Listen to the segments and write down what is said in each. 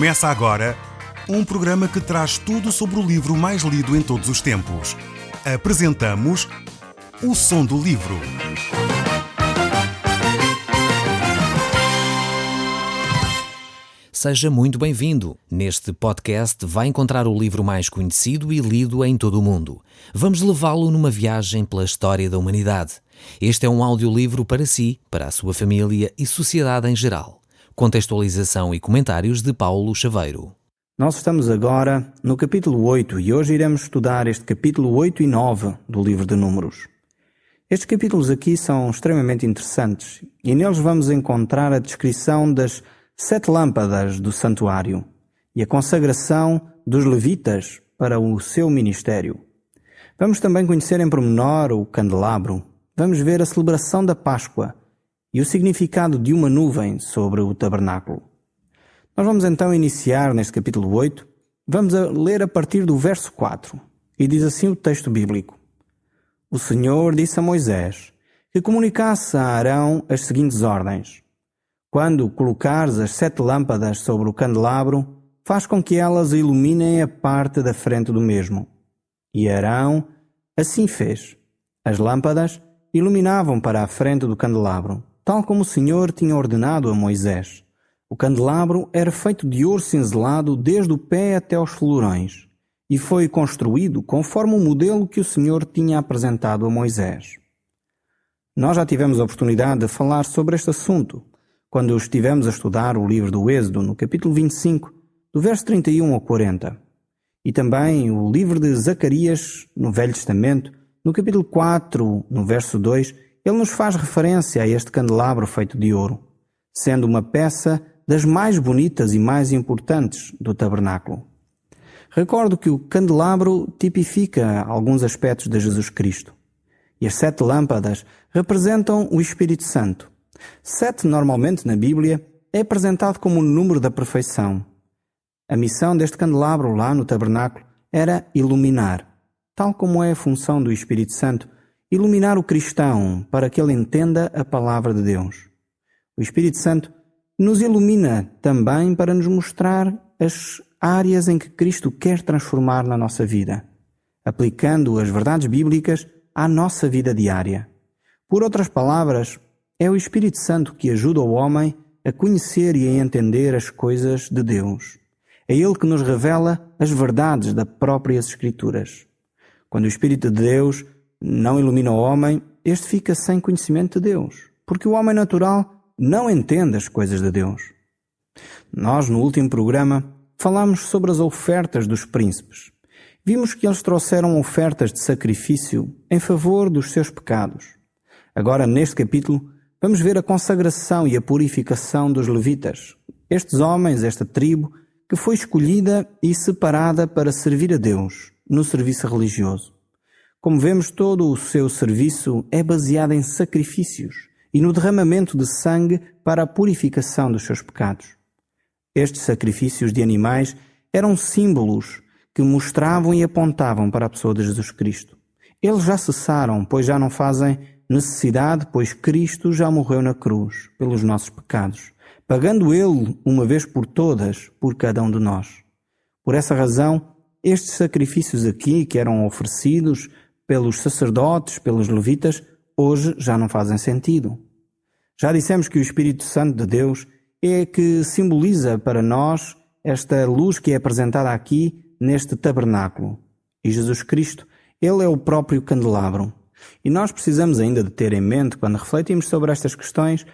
Começa agora um programa que traz tudo sobre o livro mais lido em todos os tempos. Apresentamos O Som do Livro. Seja muito bem-vindo. Neste podcast vai encontrar o livro mais conhecido e lido em todo o mundo. Vamos levá-lo numa viagem pela história da humanidade. Este é um audiolivro para si, para a sua família e sociedade em geral. Contextualização e comentários de Paulo Chaveiro. Nós estamos agora no capítulo 8 e hoje iremos estudar este capítulo 8 e 9 do livro de Números. Estes capítulos aqui são extremamente interessantes e neles vamos encontrar a descrição das 7 lâmpadas do santuário e a consagração dos levitas para o seu ministério. Vamos também conhecer em pormenor o candelabro. Vamos ver a celebração da Páscoa e o significado de uma nuvem sobre o tabernáculo. Nós vamos então iniciar neste capítulo 8. Vamos ler a partir do verso 4. E diz assim o texto bíblico. O Senhor disse a Moisés que comunicasse a Arão as seguintes ordens. Quando colocares as 7 lâmpadas sobre o candelabro, faz com que elas iluminem a parte da frente do mesmo. E Arão assim fez. As lâmpadas iluminavam para a frente do candelabro, tal como o Senhor tinha ordenado a Moisés. O candelabro era feito de ouro cinzelado desde o pé até aos florões e foi construído conforme o modelo que o Senhor tinha apresentado a Moisés. Nós já tivemos a oportunidade de falar sobre este assunto quando estivemos a estudar o livro do Êxodo, no capítulo 25, do verso 31 ao 40, e também o livro de Zacarias, no Velho Testamento, no capítulo 4, no verso 2, ele nos faz referência a este candelabro feito de ouro, sendo uma peça das mais bonitas e mais importantes do tabernáculo. Recordo que o candelabro tipifica alguns aspectos de Jesus Cristo, e as 7 lâmpadas representam o Espírito Santo. 7, normalmente na Bíblia, é apresentado como o número da perfeição. A missão deste candelabro lá no tabernáculo era iluminar, tal como é a função do Espírito Santo, iluminar o cristão para que ele entenda a palavra de Deus. O Espírito Santo nos ilumina também para nos mostrar as áreas em que Cristo quer transformar na nossa vida, aplicando as verdades bíblicas à nossa vida diária. Por outras palavras, é o Espírito Santo que ajuda o homem a conhecer e a entender as coisas de Deus. É Ele que nos revela as verdades das próprias Escrituras. Quando o Espírito de Deus não ilumina o homem, este fica sem conhecimento de Deus, porque o homem natural não entende as coisas de Deus. Nós, no último programa, falámos sobre as ofertas dos príncipes. Vimos que eles trouxeram ofertas de sacrifício em favor dos seus pecados. Agora, neste capítulo, vamos ver a consagração e a purificação dos levitas. Estes homens, esta tribo, que foi escolhida e separada para servir a Deus no serviço religioso. Como vemos, todo o seu serviço é baseado em sacrifícios e no derramamento de sangue para a purificação dos seus pecados. Estes sacrifícios de animais eram símbolos que mostravam e apontavam para a pessoa de Jesus Cristo. Eles já cessaram, pois já não fazem necessidade, pois Cristo já morreu na cruz pelos nossos pecados, pagando Ele, uma vez por todas, por cada um de nós. Por essa razão, estes sacrifícios aqui, que eram oferecidos pelos sacerdotes, pelos levitas, hoje já não fazem sentido. Já dissemos que o Espírito Santo de Deus é que simboliza para nós esta luz que é apresentada aqui neste tabernáculo. E Jesus Cristo, Ele é o próprio candelabro. E nós precisamos ainda de ter em mente, quando refletimos sobre estas questões,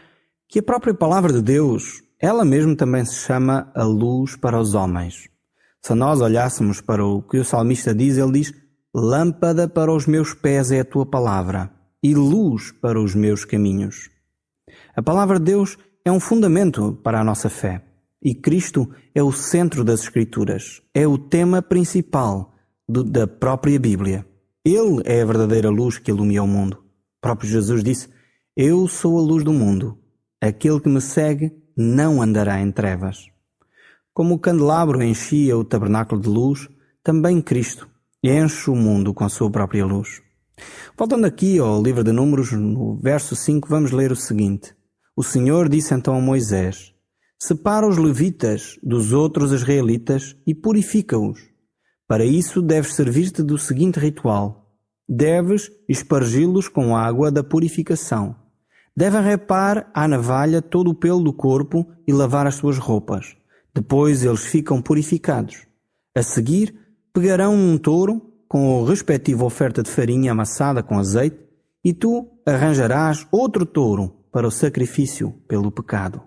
que a própria palavra de Deus, ela mesma também se chama a luz para os homens. Se nós olhássemos para o que o salmista diz, ele diz: lâmpada para os meus pés é a tua palavra e luz para os meus caminhos. A palavra de Deus é um fundamento para a nossa fé e Cristo é o centro das Escrituras, é o tema principal da própria Bíblia. Ele é a verdadeira luz que ilumina o mundo. O próprio Jesus disse: eu sou a luz do mundo. Aquele que me segue não andará em trevas. Como o candelabro enchia o tabernáculo de luz, também Cristo enche o mundo com a sua própria luz. Voltando aqui ao livro de Números, no verso 5, vamos ler o seguinte. O Senhor disse então a Moisés: Separa os levitas dos outros israelitas e purifica-os. Para isso deves servir-te do seguinte ritual. Deves espargi-los com água da purificação. Devem repar à navalha todo o pelo do corpo e lavar as suas roupas. Depois eles ficam purificados. A seguir, pegarão um touro com a respectiva oferta de farinha amassada com azeite e tu arranjarás outro touro para o sacrifício pelo pecado.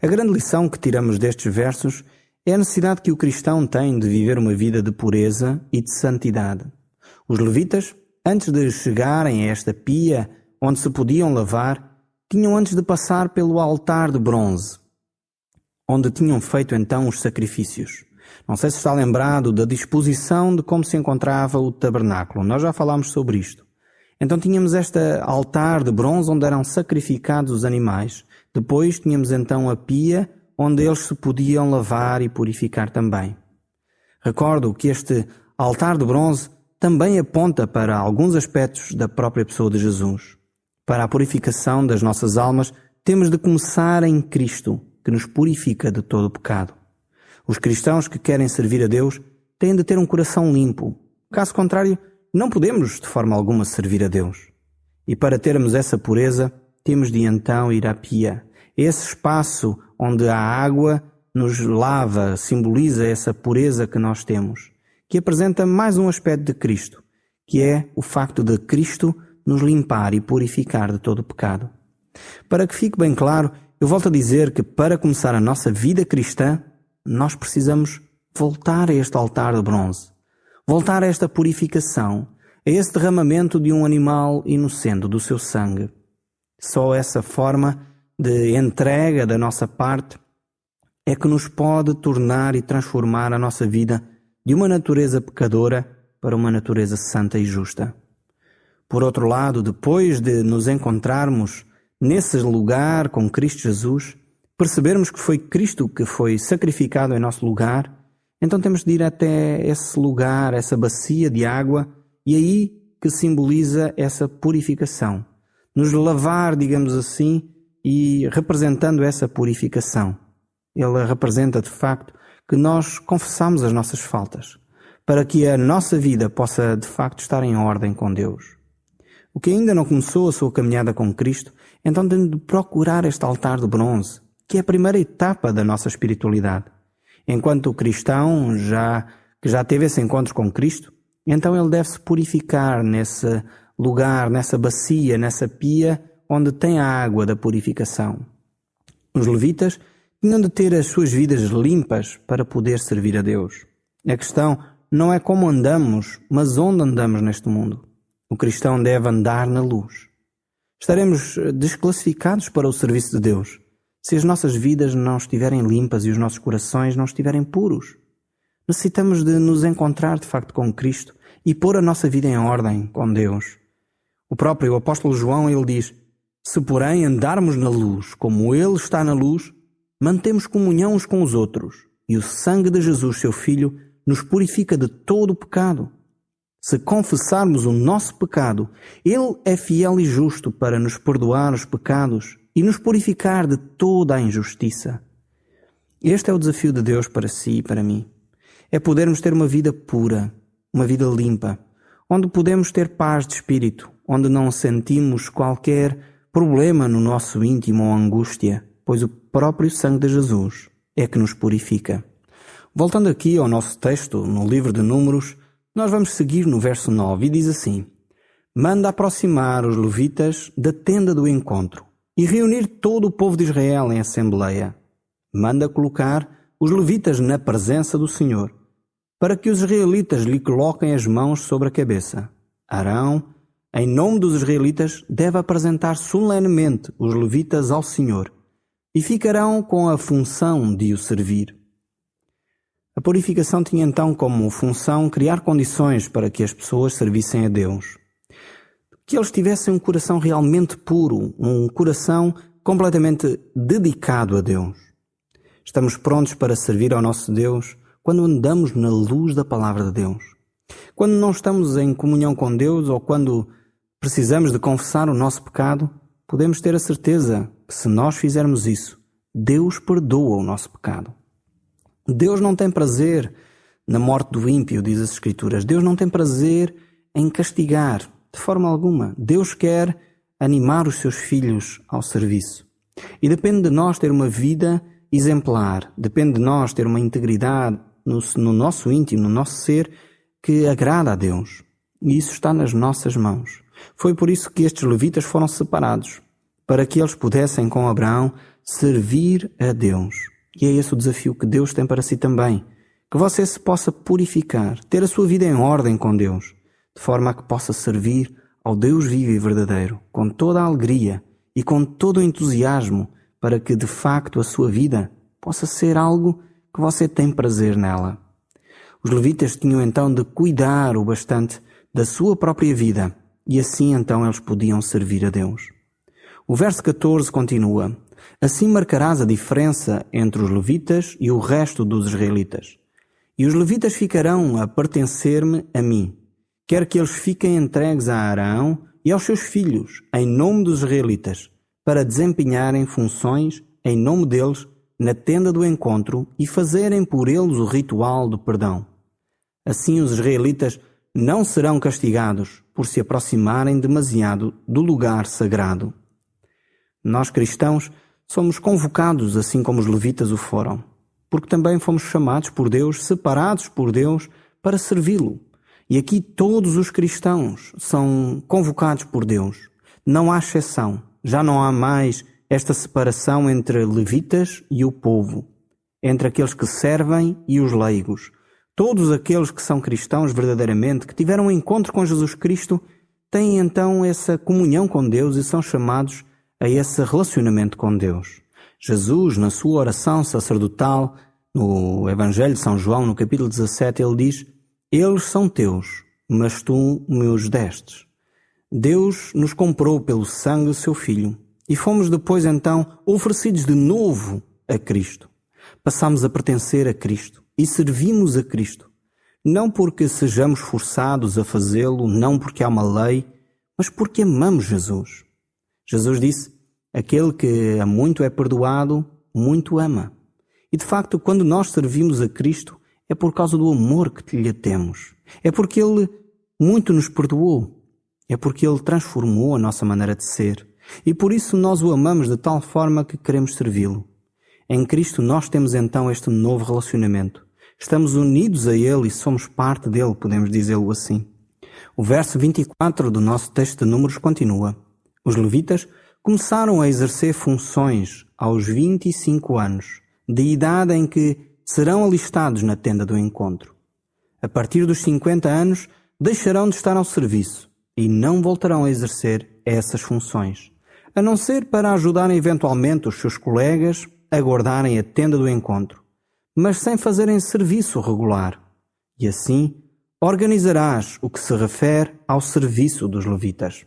A grande lição que tiramos destes versos é a necessidade que o cristão tem de viver uma vida de pureza e de santidade. Os levitas, antes de chegarem a esta pia onde se podiam lavar, tinham antes de passar pelo altar de bronze, onde tinham feito então os sacrifícios. Não sei se está lembrado da disposição de como se encontrava o tabernáculo. Nós já falámos sobre isto. Então tínhamos este altar de bronze onde eram sacrificados os animais. Depois tínhamos então a pia onde eles se podiam lavar e purificar também. Recordo que este altar de bronze também aponta para alguns aspectos da própria pessoa de Jesus. Para a purificação das nossas almas, temos de começar em Cristo, que nos purifica de todo o pecado. Os cristãos que querem servir a Deus têm de ter um coração limpo. Caso contrário, não podemos de forma alguma servir a Deus. E para termos essa pureza, temos de então ir à pia. Esse espaço onde a água nos lava, simboliza essa pureza que nós temos, que apresenta mais um aspecto de Cristo, que é o facto de Cristo nos limpar e purificar de todo o pecado. Para que fique bem claro, eu volto a dizer que para começar a nossa vida cristã, nós precisamos voltar a este altar de bronze, voltar a esta purificação, a esse derramamento de um animal inocente, do seu sangue. Só essa forma de entrega da nossa parte é que nos pode tornar e transformar a nossa vida de uma natureza pecadora para uma natureza santa e justa. Por outro lado, depois de nos encontrarmos nesse lugar com Cristo Jesus, percebermos que foi Cristo que foi sacrificado em nosso lugar, então temos de ir até esse lugar, essa bacia de água, e aí que simboliza essa purificação. Nos lavar, digamos assim, e representando essa purificação. Ele representa, de facto, que nós confessamos as nossas faltas, para que a nossa vida possa, de facto, estar em ordem com Deus. O que ainda não começou a sua caminhada com Cristo, então tem de procurar este altar de bronze, que é a primeira etapa da nossa espiritualidade. Enquanto o cristão que já teve esse encontro com Cristo, então ele deve se purificar nesse lugar, nessa bacia, nessa pia, onde tem a água da purificação. Os levitas tinham de ter as suas vidas limpas para poder servir a Deus. A questão não é como andamos, mas onde andamos neste mundo. O cristão deve andar na luz. Estaremos desclassificados para o serviço de Deus se as nossas vidas não estiverem limpas e os nossos corações não estiverem puros. Necessitamos de nos encontrar de facto com Cristo e pôr a nossa vida em ordem com Deus. O próprio apóstolo João, ele diz: se porém andarmos na luz, como Ele está na luz, mantemos comunhão uns com os outros, e o sangue de Jesus, seu Filho, nos purifica de todo o pecado. Se confessarmos o nosso pecado, Ele é fiel e justo para nos perdoar os pecados e nos purificar de toda a injustiça. Este é o desafio de Deus para si e para mim. É podermos ter uma vida pura, uma vida limpa, onde podemos ter paz de espírito, onde não sentimos qualquer problema no nosso íntimo ou angústia, pois o próprio sangue de Jesus é que nos purifica. Voltando aqui ao nosso texto, no livro de Números, nós vamos seguir no verso 9 e diz assim: manda aproximar os levitas da tenda do encontro e reunir todo o povo de Israel em assembleia. Manda colocar os levitas na presença do Senhor, para que os israelitas lhe coloquem as mãos sobre a cabeça. Arão, em nome dos israelitas, deve apresentar solenemente os levitas ao Senhor e ficarão com a função de o servir. A purificação tinha então como função criar condições para que as pessoas servissem a Deus. Que eles tivessem um coração realmente puro, um coração completamente dedicado a Deus. Estamos prontos para servir ao nosso Deus quando andamos na luz da palavra de Deus. Quando não estamos em comunhão com Deus ou quando precisamos de confessar o nosso pecado, podemos ter a certeza que se nós fizermos isso, Deus perdoa o nosso pecado. Deus não tem prazer na morte do ímpio, diz as Escrituras. Deus não tem prazer em castigar, de forma alguma. Deus quer animar os seus filhos ao serviço. E depende de nós ter uma vida exemplar, depende de nós ter uma integridade no nosso íntimo, no nosso ser, que agrada a Deus. E isso está nas nossas mãos. Foi por isso que estes levitas foram separados, para que eles pudessem, com Abraão, servir a Deus. E é esse o desafio que Deus tem para si também. Que você se possa purificar, ter a sua vida em ordem com Deus, de forma a que possa servir ao Deus vivo e verdadeiro, com toda a alegria e com todo o entusiasmo, para que de facto a sua vida possa ser algo que você tem prazer nela. Os levitas tinham então de cuidar o bastante da sua própria vida, e assim então eles podiam servir a Deus. O verso 14 continua: assim marcarás a diferença entre os levitas e o resto dos israelitas. E os levitas ficarão a pertencer-me a mim, quer que eles fiquem entregues a Arão e aos seus filhos, em nome dos israelitas, para desempenharem funções em nome deles na tenda do encontro e fazerem por eles o ritual do perdão. Assim os israelitas não serão castigados por se aproximarem demasiado do lugar sagrado. Nós cristãos somos convocados assim como os levitas o foram, porque também fomos chamados por Deus, separados por Deus, para servi-lo. E aqui todos os cristãos são convocados por Deus. Não há exceção. Já não há mais esta separação entre levitas e o povo, entre aqueles que servem e os leigos. Todos aqueles que são cristãos verdadeiramente, que tiveram um encontro com Jesus Cristo, têm então essa comunhão com Deus e são chamados a esse relacionamento com Deus. Jesus, na sua oração sacerdotal, no Evangelho de São João, no capítulo 17, ele diz: eles são teus, mas tu me os destes. Deus nos comprou pelo sangue do seu Filho e fomos depois então oferecidos de novo a Cristo. Passamos a pertencer a Cristo e servimos a Cristo, não porque sejamos forçados a fazê-lo, não porque há uma lei, mas porque amamos Jesus. Jesus disse: aquele que a muito é perdoado, muito ama. E de facto, quando nós servimos a Cristo, é por causa do amor que lhe temos. É porque Ele muito nos perdoou. É porque Ele transformou a nossa maneira de ser. E por isso nós o amamos de tal forma que queremos servi-lo. Em Cristo nós temos então este novo relacionamento. Estamos unidos a Ele e somos parte dele, podemos dizê-lo assim. O verso 24 do nosso texto de Números continua: os levitas começaram a exercer funções aos 25 anos, de idade em que serão alistados na tenda do encontro. A partir dos 50 anos, deixarão de estar ao serviço e não voltarão a exercer essas funções, a não ser para ajudarem eventualmente os seus colegas a guardarem a tenda do encontro, mas sem fazerem serviço regular. E assim, organizarás o que se refere ao serviço dos levitas.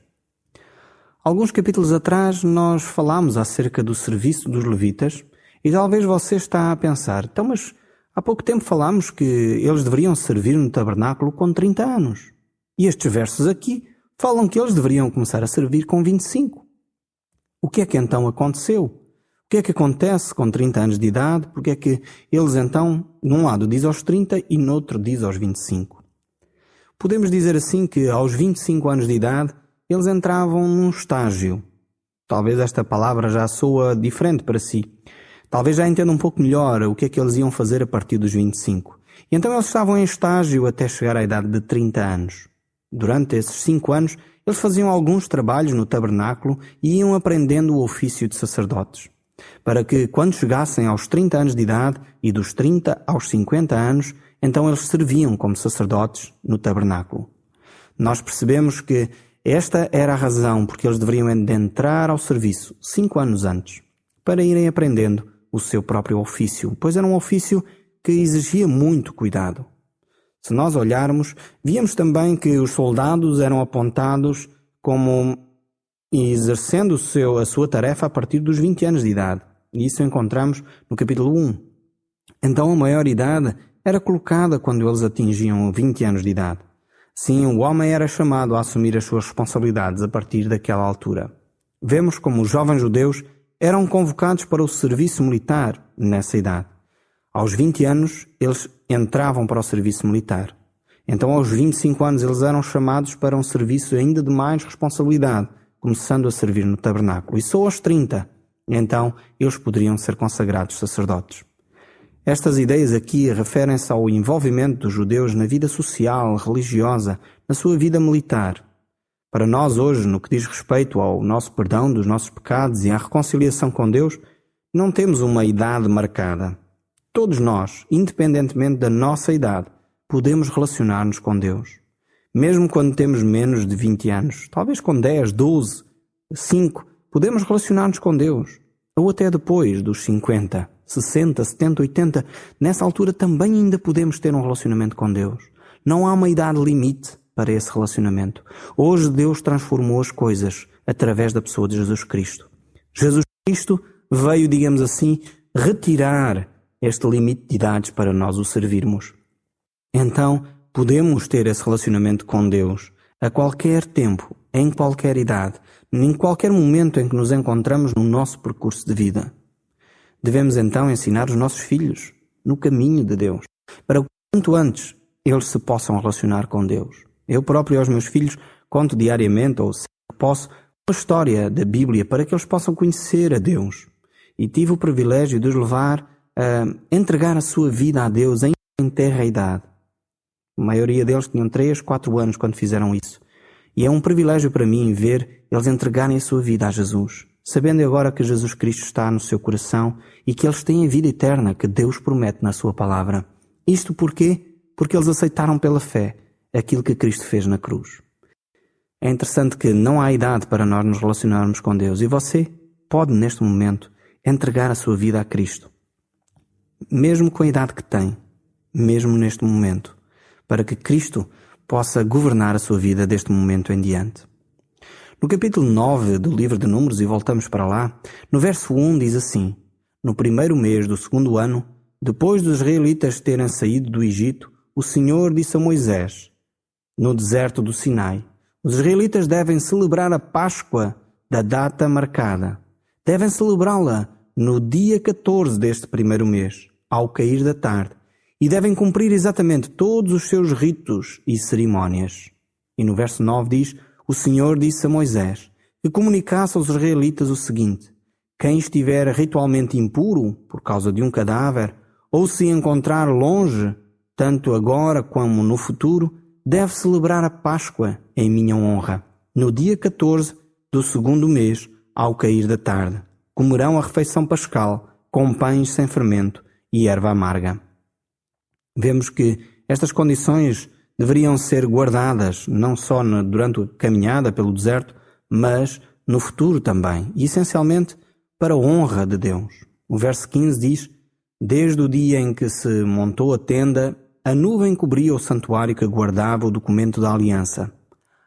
Alguns capítulos atrás nós falámos acerca do serviço dos levitas e talvez você está a pensar: então, mas há pouco tempo falámos que eles deveriam servir no tabernáculo com 30 anos. E estes versos aqui falam que eles deveriam começar a servir com 25. O que é que então aconteceu? O que é que acontece com 30 anos de idade? Porque é que eles então, num lado diz aos 30 e no outro diz aos 25? Podemos dizer assim que aos 25 anos de idade eles entravam num estágio. Talvez esta palavra já soa diferente para si. Talvez já entenda um pouco melhor o que é que eles iam fazer a partir dos 25. E então eles estavam em estágio até chegar à idade de 30 anos. Durante esses 5 anos, eles faziam alguns trabalhos no tabernáculo e iam aprendendo o ofício de sacerdotes, para que quando chegassem aos 30 anos de idade e dos 30 aos 50 anos, então eles serviam como sacerdotes no tabernáculo. Nós percebemos que esta era a razão porque eles deveriam entrar ao serviço 5 anos antes, para irem aprendendo o seu próprio ofício, pois era um ofício que exigia muito cuidado. Se nós olharmos, víamos também que os soldados eram apontados como exercendo a sua tarefa a partir dos 20 anos de idade. E isso encontramos no capítulo 1. Então a maior idade era colocada quando eles atingiam 20 anos de idade. Sim, o homem era chamado a assumir as suas responsabilidades a partir daquela altura. Vemos como os jovens judeus eram convocados para o serviço militar nessa idade. Aos 20 anos, eles entravam para o serviço militar. Então, aos 25 anos, eles eram chamados para um serviço ainda de mais responsabilidade, começando a servir no tabernáculo. E só aos 30, então, eles poderiam ser consagrados sacerdotes. Estas ideias aqui referem-se ao envolvimento dos judeus na vida social, religiosa, na sua vida militar. Para nós hoje, no que diz respeito ao nosso perdão dos nossos pecados e à reconciliação com Deus, não temos uma idade marcada. Todos nós, independentemente da nossa idade, podemos relacionar-nos com Deus. Mesmo quando temos menos de 20 anos, talvez com 10, 12, 5, podemos relacionar-nos com Deus. Ou até depois dos 50, 60, 70, 80, nessa altura também ainda podemos ter um relacionamento com Deus. Não há uma idade limite para esse relacionamento. Hoje Deus transformou as coisas através da pessoa de Jesus Cristo. Jesus Cristo veio, digamos assim, retirar este limite de idades para nós o servirmos. Então, podemos ter esse relacionamento com Deus a qualquer tempo, em qualquer idade, em qualquer momento em que nos encontramos no nosso percurso de vida. Devemos então ensinar os nossos filhos no caminho de Deus, para que quanto antes eles se possam relacionar com Deus. Eu próprio aos meus filhos conto diariamente, ou sempre que posso, uma história da Bíblia para que eles possam conhecer a Deus. E tive o privilégio de os levar a entregar a sua vida a Deus em tenra idade. A maioria deles tinham 3, 4 anos quando fizeram isso. E é um privilégio para mim ver eles entregarem a sua vida a Jesus, sabendo agora que Jesus Cristo está no seu coração e que eles têm a vida eterna que Deus promete na sua palavra. Isto porquê? Porque eles aceitaram pela fé aquilo que Cristo fez na cruz. É interessante que não há idade para nós nos relacionarmos com Deus e você pode neste momento entregar a sua vida a Cristo. Mesmo com a idade que tem, mesmo neste momento, para que Cristo possa governar a sua vida deste momento em diante. No capítulo 9 do livro de Números, e voltamos para lá, no verso 1 diz assim: No primeiro mês do segundo ano, depois dos israelitas terem saído do Egito, o Senhor disse a Moisés, no deserto do Sinai: Os israelitas devem celebrar a Páscoa da data marcada. Devem celebrá-la no dia 14 deste primeiro mês, ao cair da tarde, e devem cumprir exatamente todos os seus ritos e cerimónias. E no verso 9 diz: O Senhor disse a Moisés que comunicasse aos israelitas o seguinte: Quem estiver ritualmente impuro por causa de um cadáver, ou se encontrar longe, tanto agora como no futuro, deve celebrar a Páscoa em minha honra, no dia 14 do segundo mês, ao cair da tarde. Comerão a refeição pascal com pães sem fermento e erva amarga. Vemos que estas condições deveriam ser guardadas não só durante a caminhada pelo deserto, mas no futuro também, e essencialmente para a honra de Deus. O verso 15 diz: Desde o dia em que se montou a tenda, a nuvem cobria o santuário que guardava o documento da aliança.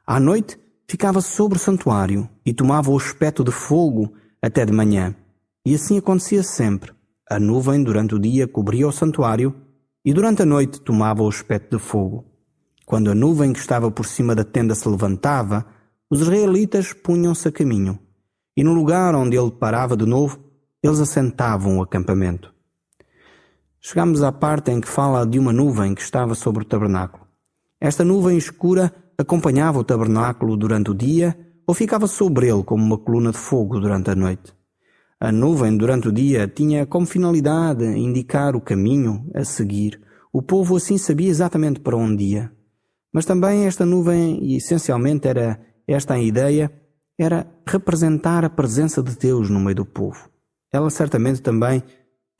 À noite ficava sobre o santuário e tomava o aspecto de fogo até de manhã. E assim acontecia sempre. A nuvem durante o dia cobria o santuário e durante a noite tomava o aspecto de fogo. Quando a nuvem que estava por cima da tenda se levantava, os israelitas punham-se a caminho, e no lugar onde ele parava de novo, eles assentavam o acampamento. Chegamos à parte em que fala de uma nuvem que estava sobre o tabernáculo. Esta nuvem escura acompanhava o tabernáculo durante o dia ou ficava sobre ele como uma coluna de fogo durante a noite. A nuvem durante o dia tinha como finalidade indicar o caminho a seguir. O povo assim sabia exatamente para onde ia. Mas também esta nuvem, e essencialmente era esta a ideia, era representar a presença de Deus no meio do povo. Ela certamente também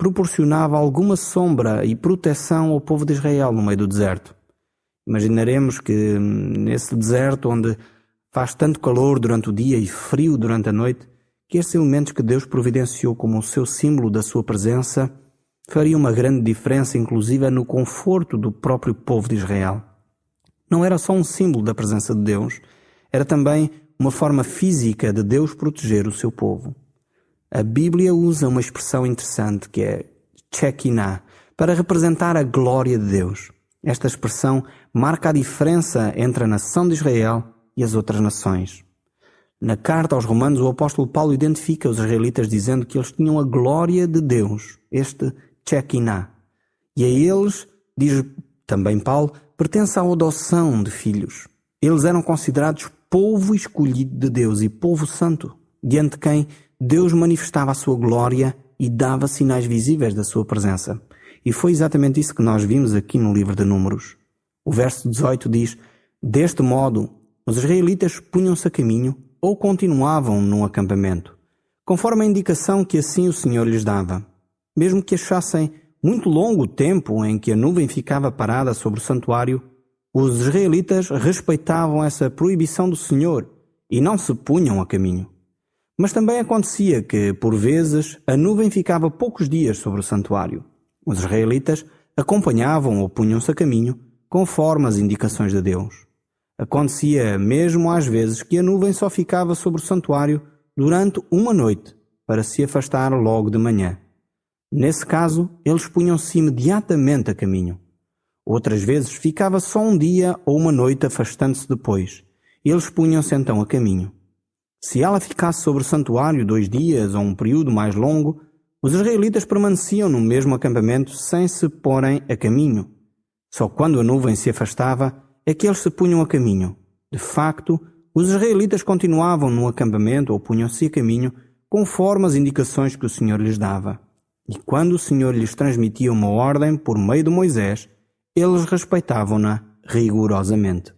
proporcionava alguma sombra e proteção ao povo de Israel no meio do deserto. Imaginaremos que nesse deserto onde faz tanto calor durante o dia e frio durante a noite, que estes elementos que Deus providenciou como o seu símbolo da sua presença fariam uma grande diferença, inclusive no conforto do próprio povo de Israel. Não era só um símbolo da presença de Deus, era também uma forma física de Deus proteger o seu povo. A Bíblia usa uma expressão interessante que é Shekinah, para representar a glória de Deus. Esta expressão marca a diferença entre a nação de Israel e as outras nações. Na carta aos Romanos, o apóstolo Paulo identifica os israelitas dizendo que eles tinham a glória de Deus, este Shekinah. E a eles, diz também Paulo, pertence a adoção de filhos. Eles eram considerados povo escolhido de Deus e povo santo, diante de quem Deus manifestava a sua glória e dava sinais visíveis da sua presença. E foi exatamente isso que nós vimos aqui no livro de Números. O verso 18 diz: deste modo, os israelitas punham-se a caminho ou continuavam no acampamento, conforme a indicação que assim o Senhor lhes dava. Mesmo que achassem muito longo o tempo em que a nuvem ficava parada sobre o santuário, os israelitas respeitavam essa proibição do Senhor e não se punham a caminho. Mas também acontecia que, por vezes, a nuvem ficava poucos dias sobre o santuário. Os israelitas acompanhavam ou punham-se a caminho, conforme as indicações de Deus. Acontecia mesmo às vezes que a nuvem só ficava sobre o santuário durante uma noite, para se afastar logo de manhã. Nesse caso, eles punham-se imediatamente a caminho. Outras vezes ficava só um dia ou uma noite afastando-se depois. Eles punham-se então a caminho. Se ela ficasse sobre o santuário 2 dias ou um período mais longo, os israelitas permaneciam no mesmo acampamento sem se porem a caminho. Só quando a nuvem se afastava é que eles se punham a caminho. De facto, os israelitas continuavam no acampamento ou punham-se a caminho conforme as indicações que o Senhor lhes dava. E quando o Senhor lhes transmitia uma ordem por meio de Moisés, eles respeitavam-na rigorosamente.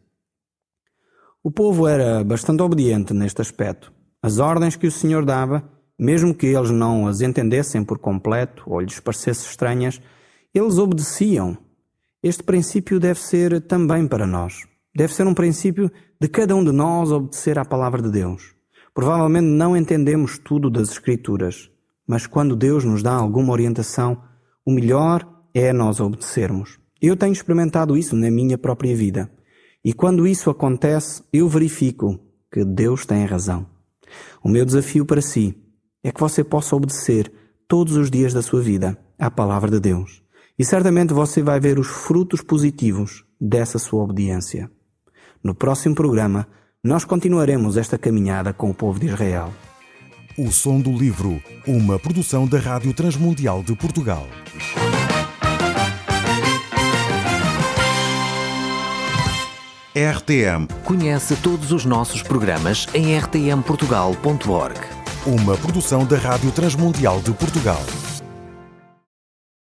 O povo era bastante obediente neste aspecto. As ordens que o Senhor dava, mesmo que eles não as entendessem por completo ou lhes parecessem estranhas, eles obedeciam. Este princípio deve ser também para nós. Deve ser um princípio de cada um de nós obedecer à palavra de Deus. Provavelmente não entendemos tudo das Escrituras, mas quando Deus nos dá alguma orientação, o melhor é nós obedecermos. Eu tenho experimentado isso na minha própria vida. E quando isso acontece, eu verifico que Deus tem razão. O meu desafio para si é que você possa obedecer todos os dias da sua vida à palavra de Deus. E certamente você vai ver os frutos positivos dessa sua obediência. No próximo programa, nós continuaremos esta caminhada com o povo de Israel. O Som do Livro, uma produção da Rádio Transmundial de Portugal. RTM. Conhece todos os nossos programas em rtmportugal.org. Uma produção da Rádio Transmundial de Portugal.